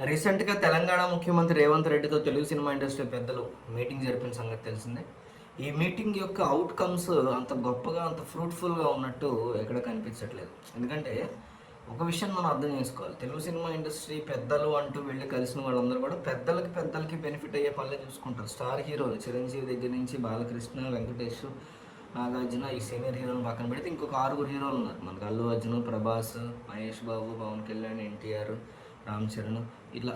రీసెంట్‌గా తెలంగాణ ముఖ్యమంత్రి రేవంత్ రెడ్డితో తెలుగు సినిమా ఇండస్ట్రీ పెద్దలు మీటింగ్ జరిపిన సంగతి తెలిసిందే. ఈ మీటింగ్ యొక్క ఔట్‌కమ్స్ అంత గొప్పగా, అంత ఫ్రూట్‌ఫుల్‌గా ఉన్నట్టు ఎక్కడ కనిపించట్లేదు. ఎందుకంటే, ఒక విషయం మనం అర్థం చేసుకోవాలి. తెలుగు సినిమా ఇండస్ట్రీ పెద్దలు అంటూ వెళ్లి కలిసిన వాళ్ళందరూ కూడా పెద్దలకి బెనిఫిట్ అయ్యే పనులే చూసుకుంటారు. స్టార్ హీరోలు చిరంజీవి దగ్గర నుంచి బాలకృష్ణ, వెంకటేష్, నాగార్జున ఈ సీనియర్ హీరోలను పక్కన పెడితే ఇంకొక 6 హీరోలు ఉన్నారు. మనకు అల్లు అర్జున్, ప్రభాస్, మహేష్ బాబు, పవన్ కళ్యాణ్, ఎన్టీఆర్, రామ్ చరణ్ ఇట్లా.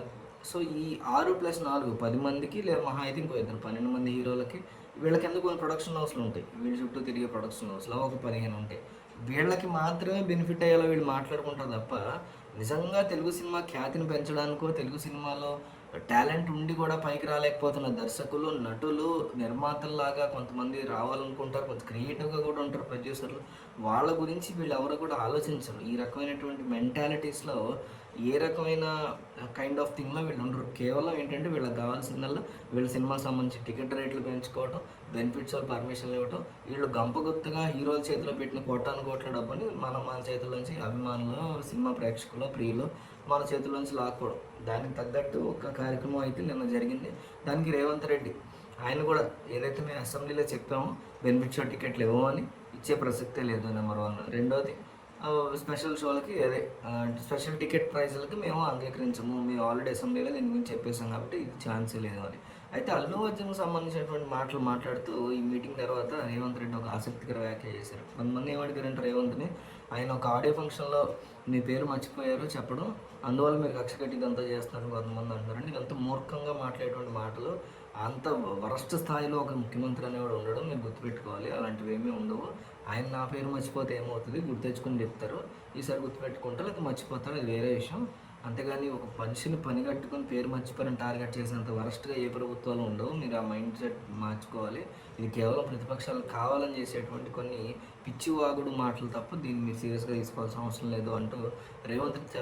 సో ఈ 6+4 10 మందికి లేదా మహా అయితే ఇంకో ఇద్దరు 12 మంది హీరోలకి వీళ్ళకి ఎందుకు కొన్ని ప్రొడక్షన్ హౌస్లు ఉంటాయి. వీళ్ళ చుట్టూ తిరిగే ప్రొడక్షన్ హౌస్లో ఒక 15 ఉంటాయి. వీళ్ళకి మాత్రమే బెనిఫిట్ అయ్యేలా వీళ్ళు మాట్లాడుకుంటారు తప్ప నిజంగా తెలుగు సినిమా ఖ్యాతిని పెంచడానికో, తెలుగు సినిమాలో టాలెంట్ ఉండి కూడా పైకి రాలేకపోతున్న దర్శకులు, నటులు, నిర్మాతల్లాగా కొంతమంది రావాలనుకుంటారు. కొంత క్రియేటివ్గా కూడా ఉంటారు ప్రొడ్యూసర్లు. వాళ్ళ గురించి వీళ్ళు ఎవరు కూడా ఆలోచించరు. ఈ రకమైనటువంటి మెంటాలిటీస్లో ఏ రకమైన కైండ్ ఆఫ్ థింగ్లో వీళ్ళు ఉండరు. కేవలం ఏంటంటే వీళ్ళకి కావాల్సిందల్లా వీళ్ళ సినిమాకి సంబంధించి టికెట్ రేట్లు పెంచుకోవడం, బెనిఫిట్స్ పర్మిషన్లు ఇవ్వటం, వీళ్ళు గంపగుత్తగా హీరోల చేతిలో పెట్టిన కోట్ల డబ్బుని మన చేతుల్లోంచి అభిమానులు, సినిమా ప్రేక్షకులు, ప్రియులు మన చేతుల్లోంచి లాక్కోవడం. దానికి తగ్గట్టు ఒక కార్యక్రమం అయితే నిన్న జరిగింది. దానికి రేవంత్ రెడ్డి ఆయన కూడా ఏదైతే మేము అసెంబ్లీలో చెప్పామో బెనిఫిట్ షో టికెట్లు ఇవ్వమని ఇచ్చే ప్రసక్తే లేదు నెంబర్ 1. రెండోది స్పెషల్ షోలకి అదే స్పెషల్ టికెట్ ప్రైజులకి మేము అంగీకరించము. మేము ఆల్రెడీ అసెంబ్లీలో దీని గురించి చెప్పేసాం కాబట్టి ఇది ఛాన్సే లేదు అని. అయితే అల్లు అర్జున్కి సంబంధించినటువంటి మాటలు మాట్లాడుతూ ఈ మీటింగ్ తర్వాత రేవంత్ రెడ్డి ఒక ఆసక్తికర వ్యాఖ్య చేశారు. కొంతమంది ఏమడిగారంటే రేవంత్ని, ఆయన ఒక ఆడియో ఫంక్షన్లో మీ పేరు మర్చిపోయారు చెప్పడం, అందువల్ల మీరు కక్ష కట్టి ఇదంతా చేస్తున్నారని కొంతమంది అంటున్నారండి. ఇదంతా మూర్ఖంగా మాట్లాడేటువంటి మాటలు. అంత వరస్ట్ స్థాయిలో ఒక ముఖ్యమంత్రి అనేవాడు ఉండడం మీరు గుర్తుపెట్టుకోవాలి. అలాంటివి ఏమీ ఉండవు. ఆయన నా పేరు మర్చిపోతే ఏమవుతుంది గుర్తెచ్చుకొని చెప్తారు. ఈసారి గుర్తుపెట్టుకుంటారు, అది మర్చిపోతారు, అది వేరే విషయం. అంతేగాని ఒక మనిషిని పని కట్టుకొని పేరు మర్చిపోయిన టార్గెట్ చేసేంత వరస్ట్గా ఏ ప్రభుత్వాలు ఉండవు. మీరు ఆ మైండ్ సెట్ మార్చుకోవాలి. ఇది కేవలం ప్రతిపక్షాలు కావాలని చేసేటువంటి కొన్ని పిచ్చివాగుడు మాటలు తప్ప దీన్ని మీరు సీరియస్గా తీసుకోవాల్సిన అవసరం లేదు అంటూ రేవంత్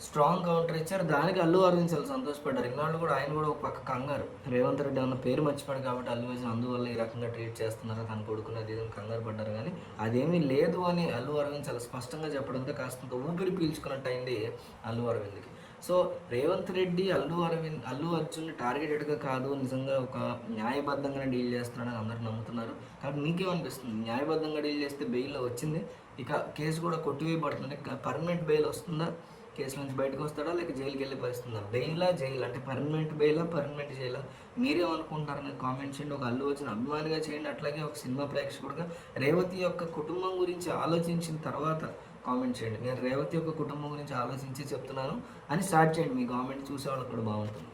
స్ట్రాంగ్ కౌంటర్ ఇచ్చారు. దానికి అల్లు అరవింద్ చాలా సంతోషపడ్డారు. ఇన్నాళ్ళు కూడా ఆయన కూడా ఒక పక్క కంగారు, రేవంత్ రెడ్డి అన్న పేరు మర్చిపోయాడు కాబట్టి అల్లు అర్జున్ అందువల్ల ఈ రకంగా ట్రీట్ చేస్తున్నారు తన కొడుకుని అది కంగారు పడ్డారు. కానీ అదేమీ లేదు అని అల్లు అరవింద్ చాలా స్పష్టంగా చెప్పడంతో కాస్తంత ఊపిరి పీల్చుకున్నట్టు అయింది అల్లు అరవింద్కి. సో రేవంత్ రెడ్డి అల్లు అర్జున్ టార్గెటెడ్గా కాదు, నిజంగా ఒక న్యాయబద్ధంగానే డీల్ చేస్తున్నాడని అందరూ నమ్ముతున్నారు. కాబట్టి మీకేమనిపిస్తుంది? న్యాయబద్ధంగా డీల్ చేస్తే బెయిల్లో వచ్చింది, ఇక కేసు కూడా కొట్టివేయబడుతుంది, పర్మనెంట్ బెయిల్ వస్తుందా, కేసు నుంచి బయటకు వస్తాడా లేక జైలుకి వెళ్ళే పరిస్థితుందా? బెయిలా జైలు అంటే పర్మనెంట్ బెయిలా పర్మనెంట్ జైలా మీరేమనుకుంటారని కామెంట్ చేయండి. ఒక అల్లు అర్జున్ అభిమానిగా చేయండి, అట్లాగే ఒక సినిమా ప్రేక్షకుడుగా రేవతి యొక్క కుటుంబం గురించి ఆలోచించిన తర్వాత కామెంట్ చేయండి. నేను రేవతి యొక్క కుటుంబం గురించి ఆలోచించి చెప్తున్నాను అని స్టార్ట్ చేయండి. మీ కామెంట్ చూసే వాళ్ళకి కూడా బాగుంటుంది.